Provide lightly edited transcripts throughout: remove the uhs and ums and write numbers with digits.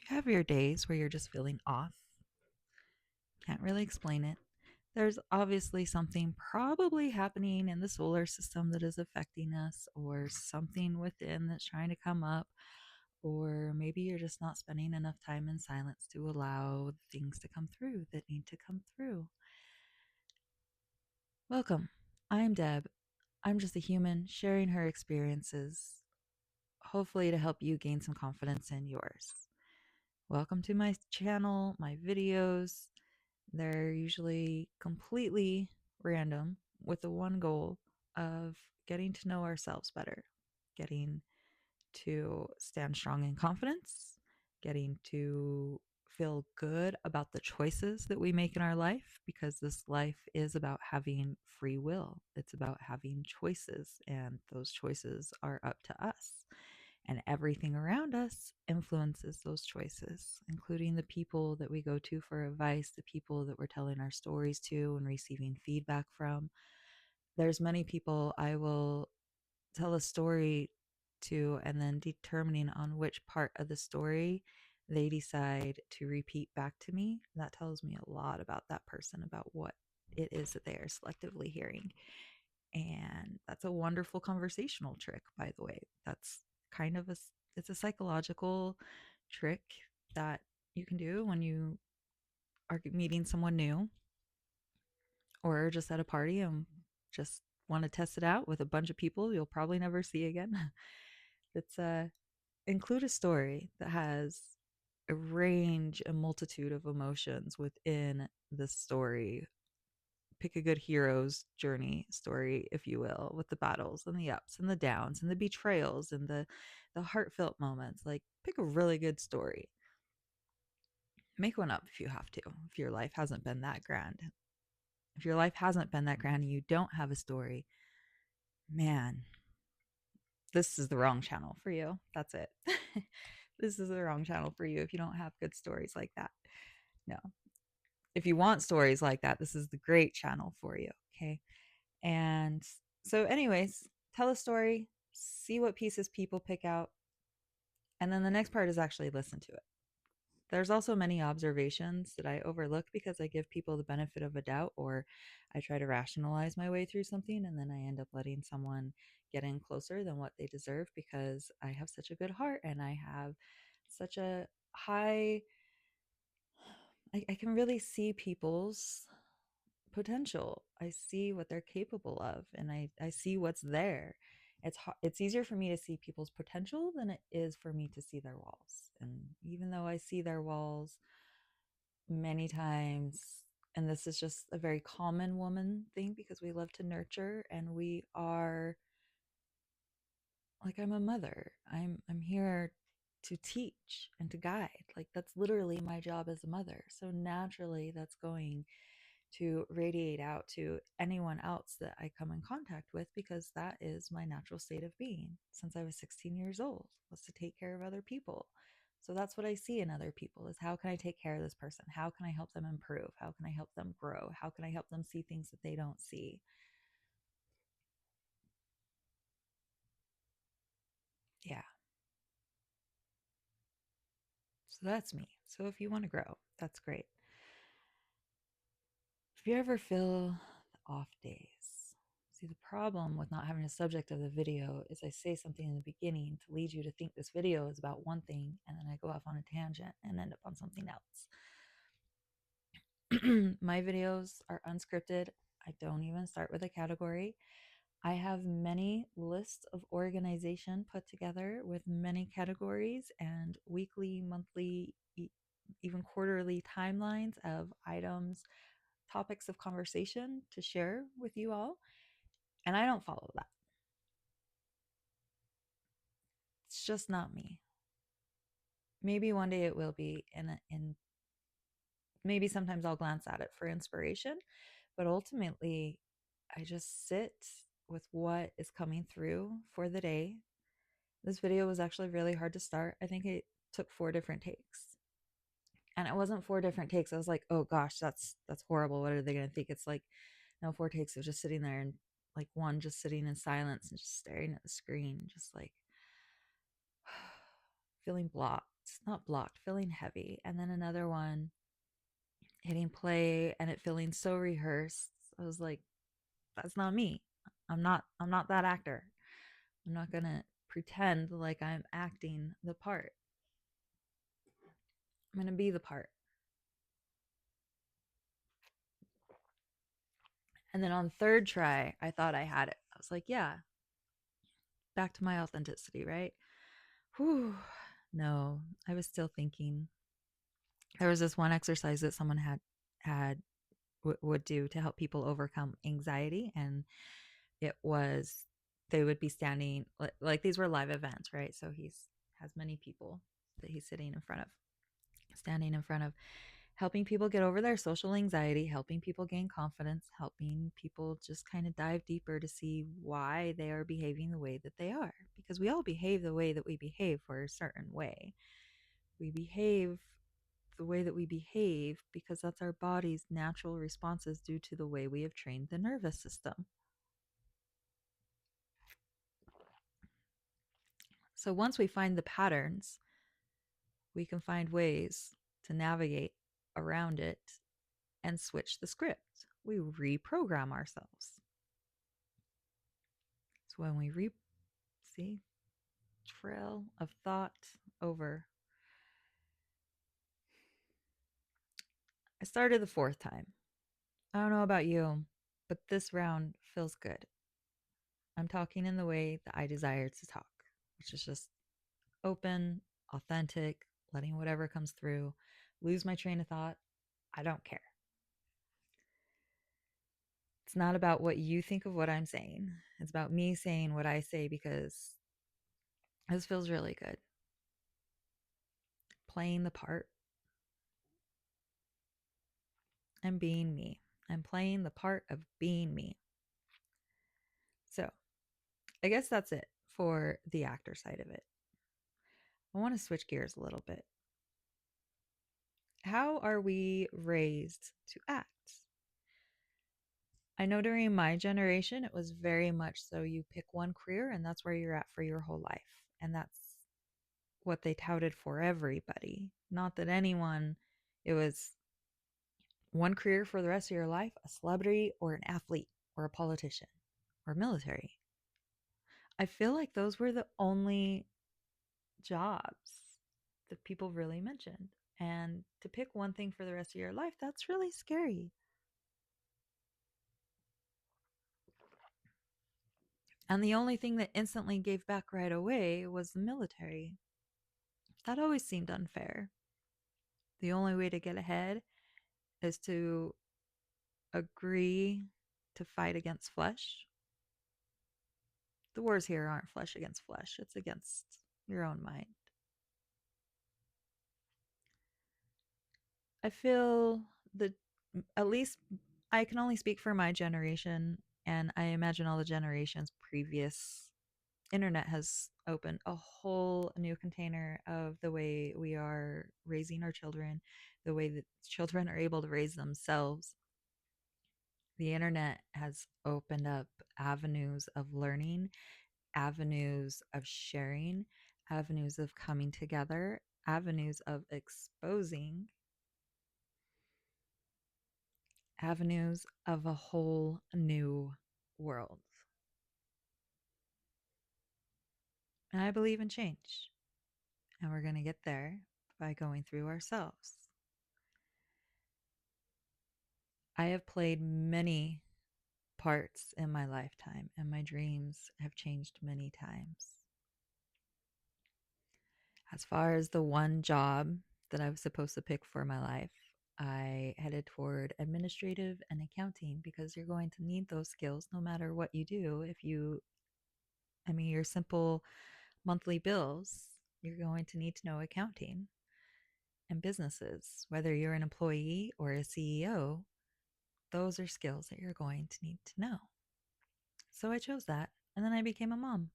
You have your days where you're just feeling off. Can't really explain it. There's obviously something probably happening in the solar system that is affecting us, or something within that's trying to come up, or maybe you're just not spending enough time in silence to allow things to come through that need to come through. Welcome. I'm Deb. I'm just a human sharing her experiences, hopefully to help you gain some confidence in yours. Welcome to my channel, my videos. They're usually completely random with the one goal of getting to know ourselves better, getting to stand strong in confidence, getting to feel good about the choices that we make in our life, because this life is about having free will. It's about having choices, and those choices are up to us. And everything around us influences those choices, including the people that we go to for advice, the people that we're telling our stories to and receiving feedback from. There's many people I will tell a story to, and then determining on which part of the story they decide to repeat back to me. That tells me a lot about that person, about what it is that they are selectively hearing. And that's a wonderful conversational trick, by the way. That's kind of it's a psychological trick that you can do when you are meeting someone new, or just at a party and just want to test it out with a bunch of people you'll probably never see again. It's include a story that has a range, a multitude of emotions within the story. Pick a good hero's journey story, if you will, with the battles and the ups and the downs and the betrayals and the heartfelt moments. Like, pick a really good story. Make one up if you have to, if your life hasn't been that grand. If your life hasn't been that grand and you don't have a story, man, this is the wrong channel for you. That's it. This is the wrong channel for you if you don't have good stories like that. No. If you want stories like that, this is the great channel for you. Okay. And so, anyways, tell a story, see what pieces people pick out. And then the next part is actually listen to it. There's also many observations that I overlook because I give people the benefit of a doubt, or I try to rationalize my way through something, and then I end up letting someone get in closer than what they deserve because I have such a good heart and I have such a high, I can really see people's potential. I see what they're capable of, and I see what's there. It's easier for me to see people's potential than it is for me to see their walls. And even though I see their walls many times, and this is just a very common woman thing because we love to nurture, and we are like, I'm a mother. I'm here to teach and to guide. Like, that's literally my job as a mother. So naturally that's going to radiate out to anyone else that I come in contact with, because that is my natural state of being since I was 16 years old, was to take care of other people. So that's what I see in other people, is how can I take care of this person? How can I help them improve? How can I help them grow? How can I help them see things that they don't see? Yeah. So that's me. So if you want to grow, that's great. If you ever feel the off days, see, the problem with not having a subject of the video is I say something in the beginning to lead you to think this video is about one thing, and then I go off on a tangent and end up on something else. My videos are unscripted. I don't even start with a category. I have many lists of organization put together with many categories and weekly, monthly, even quarterly timelines of items, topics of conversation to share with you all. And I don't follow that. It's just not me. Maybe one day it will be, and maybe sometimes I'll glance at it for inspiration, but ultimately I just sit with what is coming through for the day. This video was actually really hard to start. I think it took 4 different takes. And it wasn't 4 different takes. I was like, oh gosh, that's horrible. What are they gonna think? It's like, no, 4 takes of just sitting there, and like one just sitting in silence and just staring at the screen, just like feeling blah. it's not blocked, feeling heavy. And then another one hitting play and it feeling so rehearsed. I was like, that's not me. I'm not that actor. I'm not going to pretend like I'm acting the part. I'm going to be the part. And then on third try, I thought I had it. I was like, yeah, back to my authenticity, right? Whew. No, I was still thinking. There was this one exercise that someone had would do to help people overcome anxiety, and it was they would be standing like these were live events, right? So he's has many people that he's sitting in front of, standing in front of, helping people get over their social anxiety, helping people gain confidence, helping people just kind of dive deeper to see why they are behaving the way that they are. Because we all behave the way that we behave for a certain way. We behave the way that we behave because that's our body's natural responses due to the way we have trained the nervous system. So once we find the patterns, we can find ways to navigate around it and switch the script. We reprogram ourselves. So when we see trail of thought over. I started the fourth time. I don't know about you, but this round feels good. I'm talking in the way that I desire to talk, which is just open, authentic, letting whatever comes through, lose my train of thought. I don't care. It's not about what you think of what I'm saying. It's about me saying what I say because this feels really good. Playing the part and being me. I'm playing the part of being me. So I guess that's it for the actor side of it. I want to switch gears a little bit. How are we raised to act? I know during my generation, it was very much so you pick one career and that's where you're at for your whole life. And that's what they touted for everybody. Not that anyone, it was one career for the rest of your life, a celebrity or an athlete or a politician or military. I feel like those were the only jobs that people really mentioned. And to pick one thing for the rest of your life, that's really scary. And the only thing that instantly gave back right away was the military. That always seemed unfair. The only way to get ahead is to agree to fight against flesh. The wars here aren't flesh against flesh, it's against your own mind. I feel that at least I can only speak for my generation, and I imagine all the generations previous. Internet has opened a whole new container of the way we are raising our children, the way that children are able to raise themselves. The internet has opened up avenues of learning, avenues of sharing, avenues of coming together, avenues of exposing, avenues of a whole new world. And I believe in change. And we're going to get there by going through ourselves. I have played many parts in my lifetime, and my dreams have changed many times. As far as the one job that I was supposed to pick for my life, I headed toward administrative and accounting because you're going to need those skills no matter what you do. Your simple monthly bills, you're going to need to know accounting and businesses. Whether you're an employee or a CEO, those are skills that you're going to need to know. So I chose that, and then I became a mom.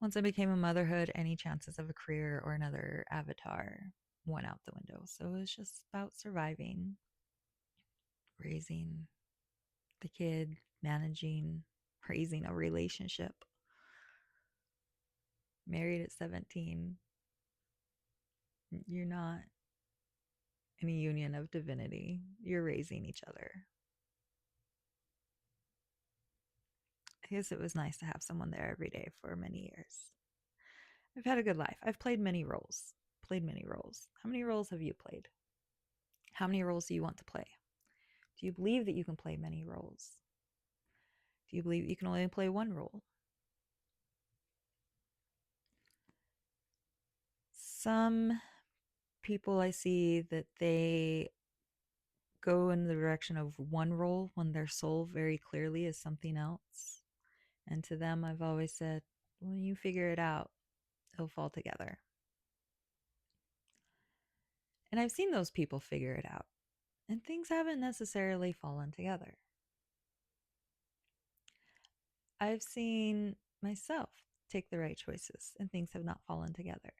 Once I became a motherhood, any chances of a career or another avatar went out the window. So it was just about surviving, raising the kid, managing, raising a relationship. Married at 17, You're not in a union of divinity. You're raising each other. I guess it was nice to have someone there every day for many years. I've had a good life. I've played many roles. Played many roles. How many roles have you played? How many roles do you want to play? Do you believe that you can play many roles? Do you believe you can only play one role? Some people I see that they go in the direction of one role when their soul very clearly is something else. And to them, I've always said, when you figure it out, it'll fall together. And I've seen those people figure it out, and things haven't necessarily fallen together. I've seen myself take the right choices, and things have not fallen together.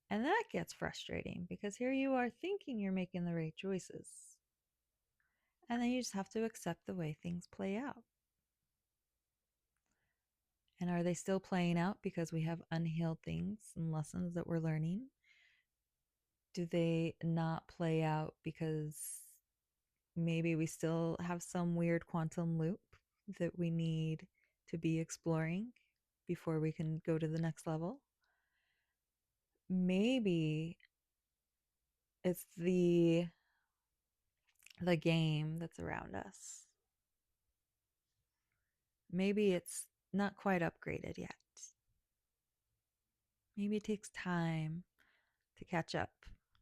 And that gets frustrating because here you are thinking you're making the right choices. And then you just have to accept the way things play out. And are they still playing out because we have unhealed things and lessons that we're learning? Do they not play out because maybe we still have some weird quantum loop that we need to be exploring before we can go to the next level? Maybe it's the game that's around us. Maybe it's not quite upgraded yet. Maybe it takes time to catch up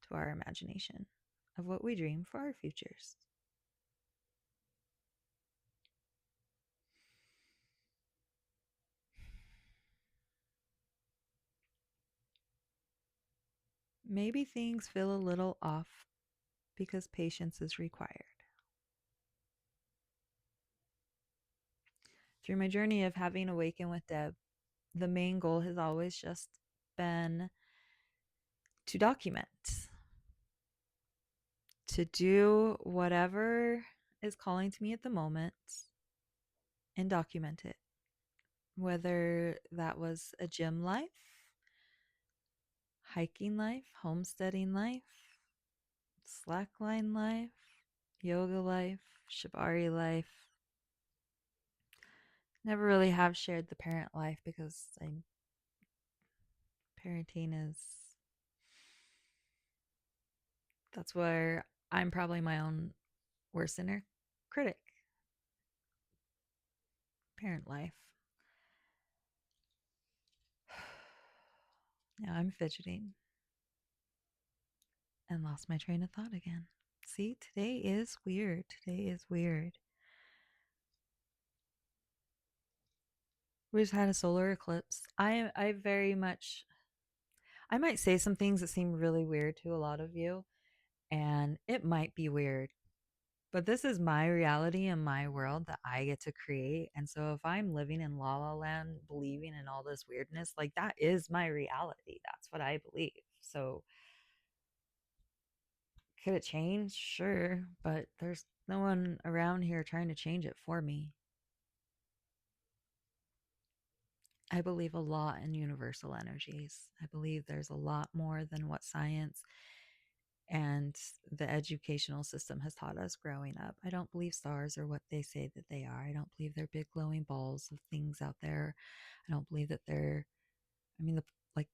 to our imagination of what we dream for our futures. Maybe things feel a little off because patience is required. Through my journey of having Awaken with Deb, the main goal has always just been to document, to do whatever is calling to me at the moment and document it. Whether that was a gym life, hiking life, homesteading life, slackline life, yoga life, shibari life. Never really have shared the parent life because parenting is, that's where I'm probably my own worst inner critic. Parent life. Now I'm fidgeting and lost my train of thought again. See, today is weird. Today is weird. We just had a solar eclipse. I very much, I might say some things that seem really weird to a lot of you, and it might be weird, but this is my reality and my world that I get to create. And so if I'm living in La La Land, believing in all this weirdness, like that is my reality. That's what I believe. So could it change? Sure, but there's no one around here trying to change it for me. I believe a lot in universal energies. I believe there's a lot more than what science and the educational system has taught us growing up. I don't believe stars are what they say that they are. I don't believe they're big glowing balls of things out there. I don't believe that they're, I mean, like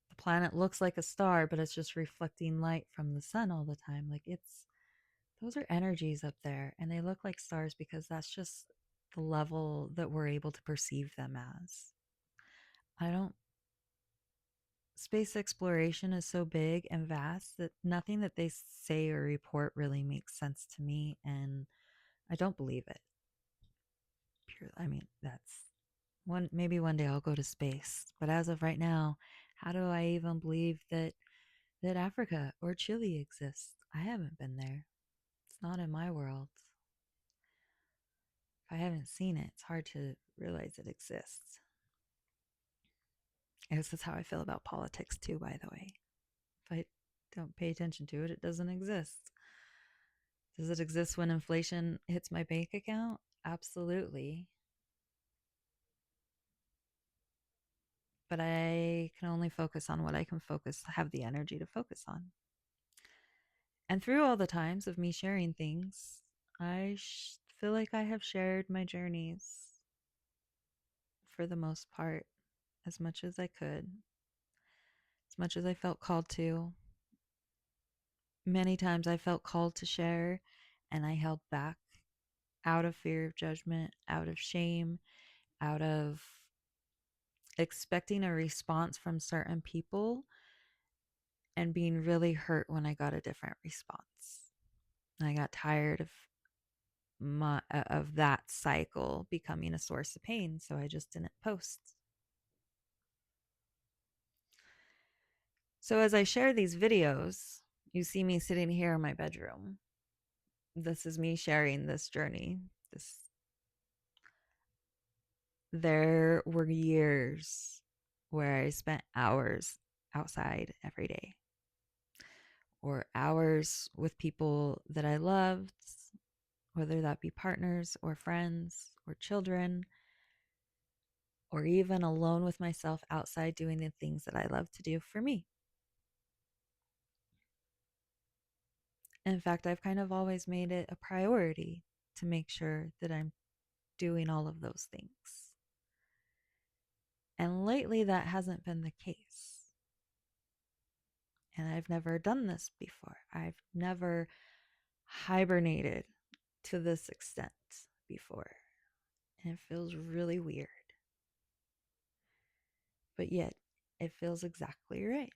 the planet looks like a star, but it's just reflecting light from the sun all the time. Like those are energies up there, and they look like stars because that's just the level that we're able to perceive them as. I don't, space exploration is so big and vast that nothing that they say or report really makes sense to me, and I don't believe it. I mean, that's one, maybe one day I'll go to space, but as of right now, how do I even believe that Africa or Chile exists? I haven't been there. It's not in my world. If I haven't seen it, it's hard to realize it exists. I guess that's how I feel about politics too, by the way. If I don't pay attention to it, it doesn't exist. Does it exist when inflation hits my bank account? Absolutely. but I can only focus on what I can have the energy to focus on. And through all the times of me sharing things, I feel like I have shared my journeys for the most part as much as I could, as much as I felt called to. Many times I felt called to share and I held back out of fear of judgment, out of shame, out of expecting a response from certain people and being really hurt when I got a different response. I got tired of that cycle becoming a source of pain, so I just didn't post. So as I share these videos, you see me sitting here in my bedroom. This is me sharing this journey. There were years where I spent hours outside every day, or hours with people that I loved, whether that be partners or friends or children, or even alone with myself outside doing the things that I love to do for me. In fact, I've kind of always made it a priority to make sure that I'm doing all of those things. And lately, that hasn't been the case. And I've never done this before. I've never hibernated to this extent before. And it feels really weird. But yet, it feels exactly right.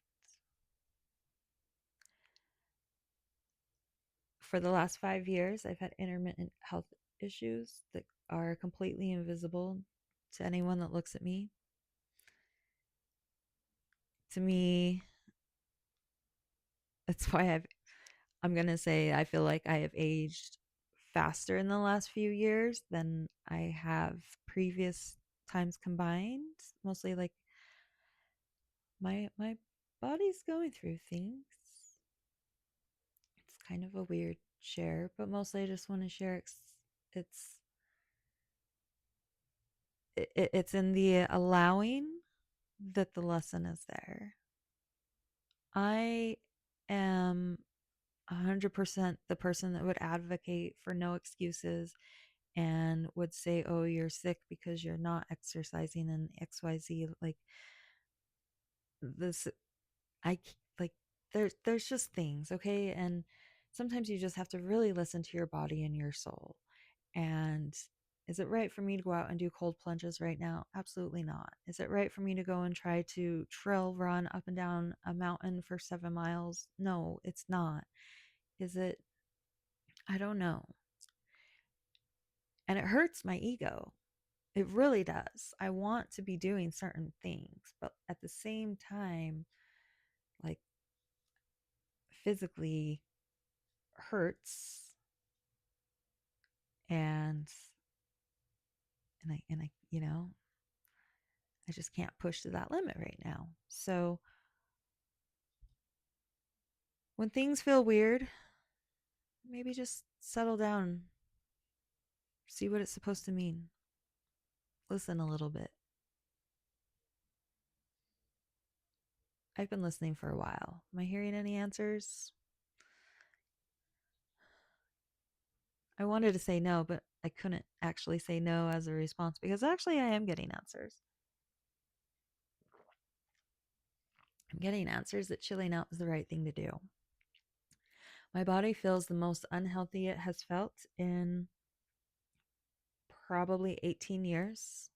For the last 5 years, I've had intermittent health issues that are completely invisible to anyone that looks at me. To me, that's why I'm going to say I feel like I have aged faster in the last few years than I have previous times combined. Mostly like my body's going through things. It's kind of a weird share, but mostly I just want to share it's it's in the allowing that the lesson is there. I am 100% the person that would advocate for no excuses and would say, "Oh, you're sick because you're not exercising and XYZ." Like this, I like there's just things, okay? And sometimes you just have to really listen to your body and your soul. And is it right for me to go out and do cold plunges right now? Absolutely not. Is it right for me to go and try to trail run up and down a mountain for 7 miles? No, it's not. Is it? I don't know. And it hurts my ego. It really does. I want to be doing certain things, but at the same time, like physically hurts and and I I just can't push to that limit right now. So when things feel weird, maybe just settle down, see what it's supposed to mean, listen a little bit. I've been listening for a while. Am I hearing any answers? I wanted to say no, but I couldn't actually say no as a response because actually I am getting answers. I'm getting answers that chilling out is the right thing to do. My body feels the most unhealthy it has felt in probably 18 years.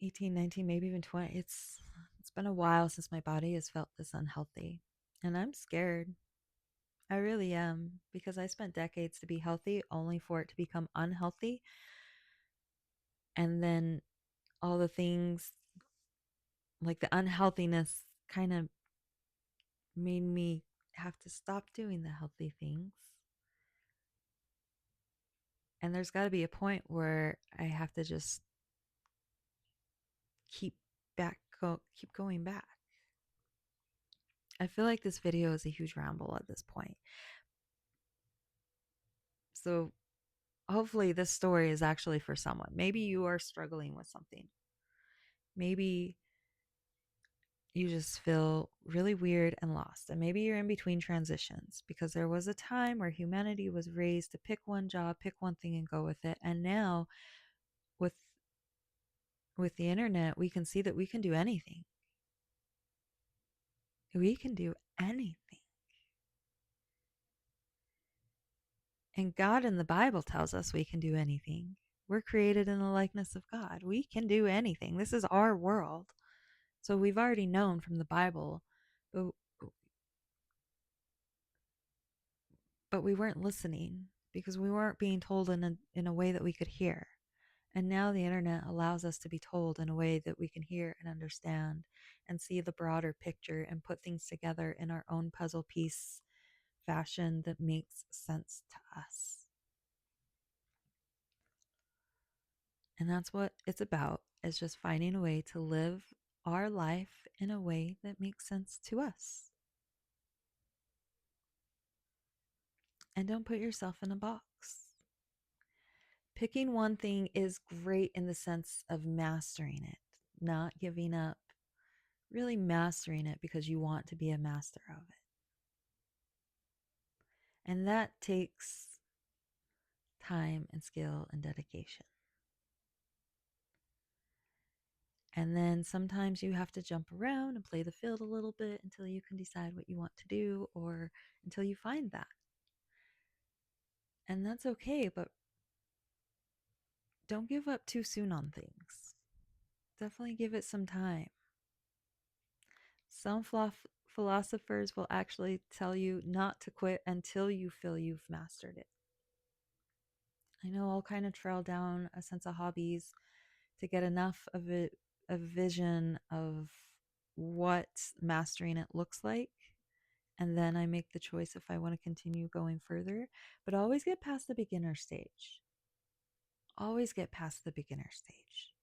18, 19, maybe even 20. It's been a while since my body has felt this unhealthy. And I'm scared. I really am, because I spent decades to be healthy only for it to become unhealthy. And then all the things like the unhealthiness kind of made me have to stop doing the healthy things. And there's got to be a point where I have to just keep going back. I feel like this video is a huge ramble at this point. So hopefully this story is actually for someone. Maybe you are struggling with something. Maybe you just feel really weird and lost. And maybe you're in between transitions because there was a time where humanity was raised to pick one job, pick one thing and go with it. And now with with the internet, we can see that we can do anything. We can do anything. And God in the Bible tells us we can do anything. We're created in the likeness of God. We can do anything. This is our world. So we've already known from the Bible, but we weren't listening because we weren't being told in a way that we could hear. And now the internet allows us to be told in a way that we can hear and understand and see the broader picture and put things together in our own puzzle piece fashion that makes sense to us. And that's what it's about, is just finding a way to live our life in a way that makes sense to us. And don't put yourself in a box. Picking one thing is great in the sense of mastering it, not giving up, really mastering it because you want to be a master of it. And that takes time and skill and dedication. And then sometimes you have to jump around and play the field a little bit until you can decide what you want to do or until you find that. And that's okay, but don't give up too soon on things. Definitely give it some time. Some philosophers will actually tell you not to quit until you feel you've mastered it. I know I'll kind of trail down a sense of hobbies to get enough of it, a vision of what mastering it looks like. And then I make the choice if I want to continue going further. But always get past the beginner stage. Always get past the beginner stage.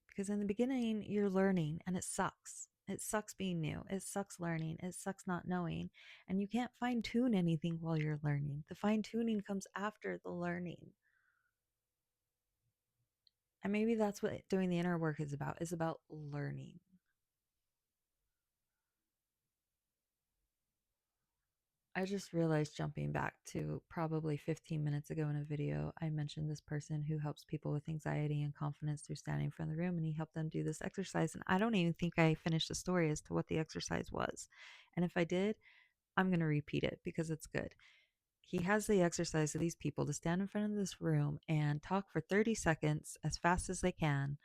Because in the beginning, you're learning and it sucks. It sucks being new. It sucks learning. It sucks not knowing. And you can't fine tune anything while you're learning. The fine tuning comes after the learning. And maybe that's what doing the inner work is about learning. I just realized, jumping back to probably 15 minutes ago in a video, I mentioned this person who helps people with anxiety and confidence through standing in front of the room, and he helped them do this exercise. And I don't even think I finished the story as to what the exercise was. And if I did, I'm going to repeat it because it's good. He has the exercise of these people to stand in front of this room and talk for 30 seconds as fast as they can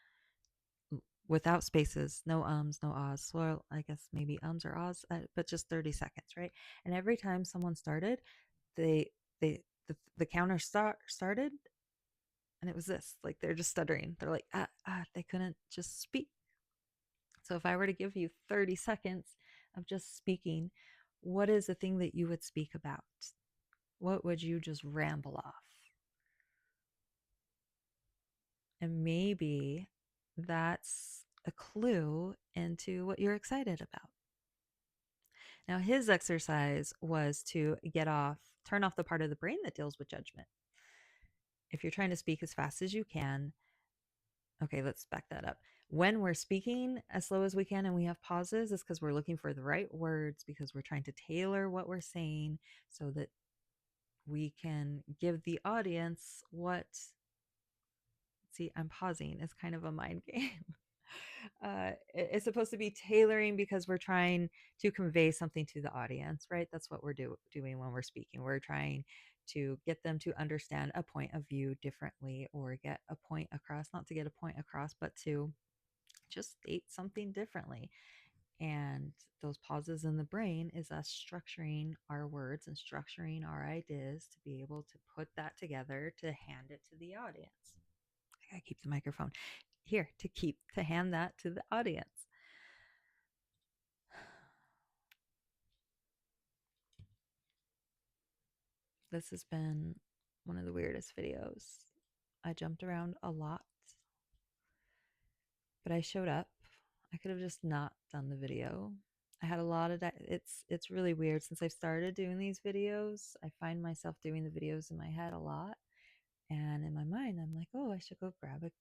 without spaces, no ums, no ahs. Well, I guess maybe ums or ahs, but just 30 seconds, right? And every time someone started, they the counter started, and it was this, like they're just stuttering. They're like they couldn't just speak. So if I were to give you 30 seconds of just speaking, what is the thing that you would speak about? What would you just ramble off? And maybe that's a clue into what you're excited about. Now, his exercise was to turn off the part of the brain that deals with judgment. If you're trying to speak as fast as you can, okay, let's back that up. When we're speaking as slow as we can and we have pauses, it's because we're looking for the right words, because we're trying to tailor what we're saying so that we can give the audience what. See, I'm pausing. It's kind of a mind game. It's supposed to be tailoring because we're trying to convey something to the audience, right? That's what we're doing when we're speaking. We're trying to get them to understand a point of view differently, or get a point across, not to get a point across, but to just state something differently. And those pauses in the brain is us structuring our words and structuring our ideas to be able to put that together to hand it to the audience. I gotta keep the microphone here to hand that to the audience. This has been one of the weirdest videos. I jumped around a lot, but I showed up. I could have just not done the video. I had a lot of it's really weird. Since I've started doing these videos, I find myself doing the videos in my head a lot, and in my mind I'm like, oh, I should go grab it.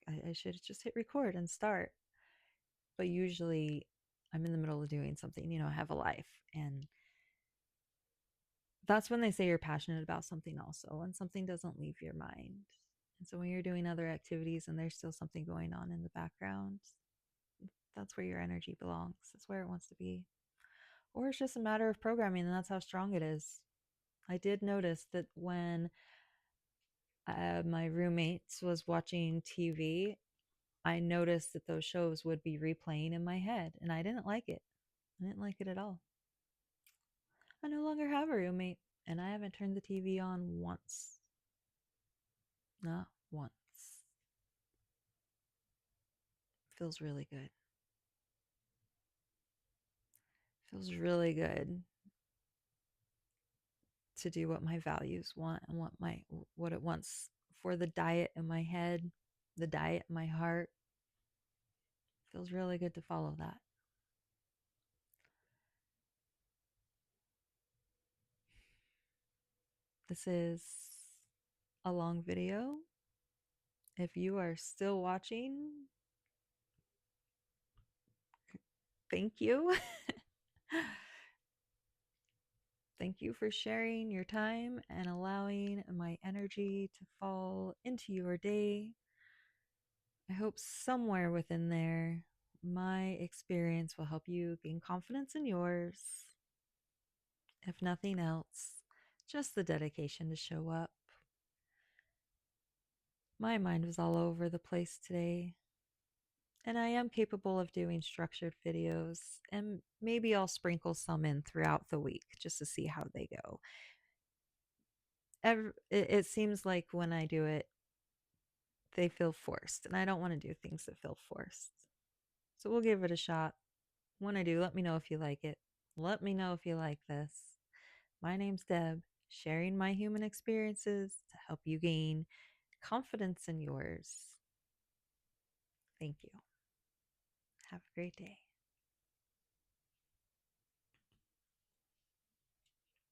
I should just hit record and start. but usually I'm in the middle of doing something, I have a life. And that's when they say you're passionate about something also, when something doesn't leave your mind. And so when you're doing other activities and there's still something going on in the background, that's where your energy belongs. That's where it wants to be. Or it's just a matter of programming, and that's how strong it is. I did notice that when my roommates was watching TV, I noticed that those shows would be replaying in my head, and I didn't like it. I didn't like it at all. I no longer have a roommate, and I haven't turned the TV on once. Not once. Feels really good. Feels really good to do what my values want and what it wants for the diet in my head, the diet in my heart. Feels really good to follow that. This is a long video. If you are still watching, thank you. Thank you for sharing your time and allowing my energy to fall into your day. I hope somewhere within there, my experience will help you gain confidence in yours. If nothing else, just the dedication to show up. My mind was all over the place today, and I am capable of doing structured videos, and maybe I'll sprinkle some in throughout the week just to see how they go. It seems like when I do it, they feel forced, and I don't want to do things that feel forced. So we'll give it a shot. When I do, let me know if you like it. Let me know if you like this. My name's Deb, sharing my human experiences to help you gain confidence in yours. Thank you. Have a great day.